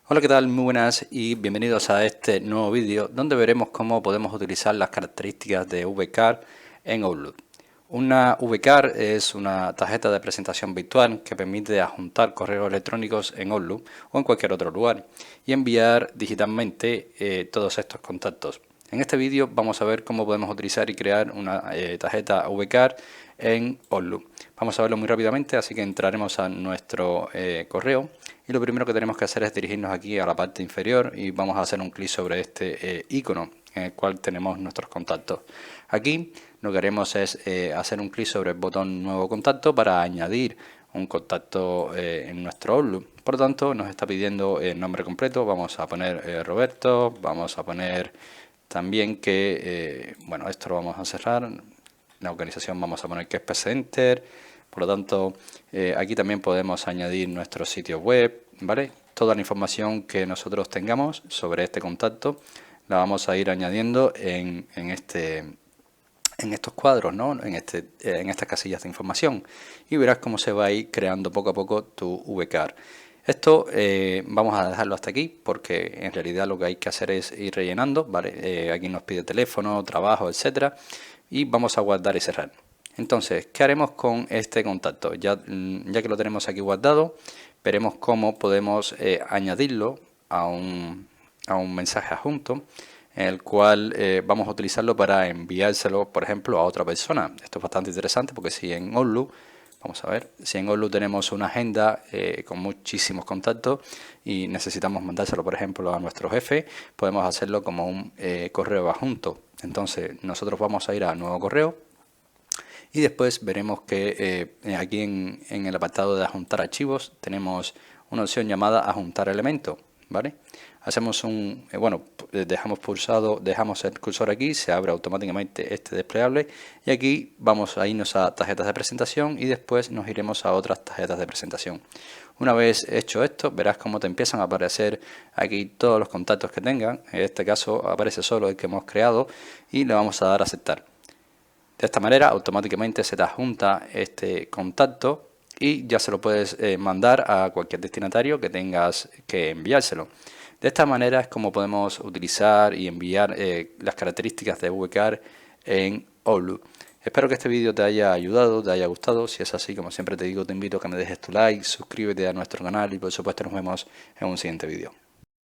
Hola, ¿qué tal? Muy buenas y bienvenidos a este nuevo vídeo donde veremos cómo podemos utilizar las características de VCard en Outlook. Una VCard es una tarjeta de presentación virtual que permite adjuntar correos electrónicos en Outlook o en cualquier otro lugar y enviar digitalmente todos estos contactos. En este vídeo vamos a ver cómo podemos utilizar y crear una tarjeta VCard en Outlook. Vamos a verlo muy rápidamente, así que entraremos a nuestro correo y lo primero que tenemos que hacer es dirigirnos aquí a la parte inferior y vamos a hacer un clic sobre este icono en el cual tenemos nuestros contactos. Aquí lo que haremos es hacer un clic sobre el botón nuevo contacto para añadir un contacto en nuestro Outlook. Por lo tanto, nos está pidiendo el nombre completo. Vamos a poner Roberto, vamos a poner también que, bueno, esto lo vamos a cerrar. La organización vamos a poner que es PC Enter. Por lo tanto, aquí también podemos añadir nuestro sitio web, ¿vale? Toda la información que nosotros tengamos sobre este contacto la vamos a ir añadiendo en estos cuadros, ¿no? En estas casillas de información, y verás cómo se va a ir creando poco a poco tu VCard. Esto vamos a dejarlo hasta aquí porque en realidad lo que hay que hacer es ir rellenando, ¿vale? Aquí nos pide teléfono, trabajo, etcétera, y vamos a guardar y cerrar. Entonces, ¿qué haremos con este contacto? Ya que lo tenemos aquí guardado, veremos cómo podemos añadirlo a un mensaje adjunto, en el cual vamos a utilizarlo para enviárselo, por ejemplo, a otra persona. Esto es bastante interesante porque si en Outlook, vamos a ver, si en Outlook tenemos una agenda con muchísimos contactos y necesitamos mandárselo, por ejemplo, a nuestro jefe, podemos hacerlo como un correo adjunto. Entonces, nosotros vamos a ir a nuevo correo y después veremos que aquí en el apartado de adjuntar archivos tenemos una opción llamada adjuntar elementos, ¿vale? Hacemos dejamos el cursor aquí, se abre automáticamente este desplegable y aquí vamos a irnos a tarjetas de presentación y después nos iremos a otras tarjetas de presentación. Una vez hecho esto, verás cómo te empiezan a aparecer aquí todos los contactos que tengan. En este caso aparece solo el que hemos creado y le vamos a dar a aceptar. De esta manera automáticamente se te adjunta este contacto y ya se lo puedes mandar a cualquier destinatario que tengas que enviárselo. De esta manera es como podemos utilizar y enviar las características de VCard en Outlook. Espero que este vídeo te haya ayudado, te haya gustado. Si es así, como siempre te digo, te invito a que me dejes tu like, suscríbete a nuestro canal y por supuesto nos vemos en un siguiente vídeo.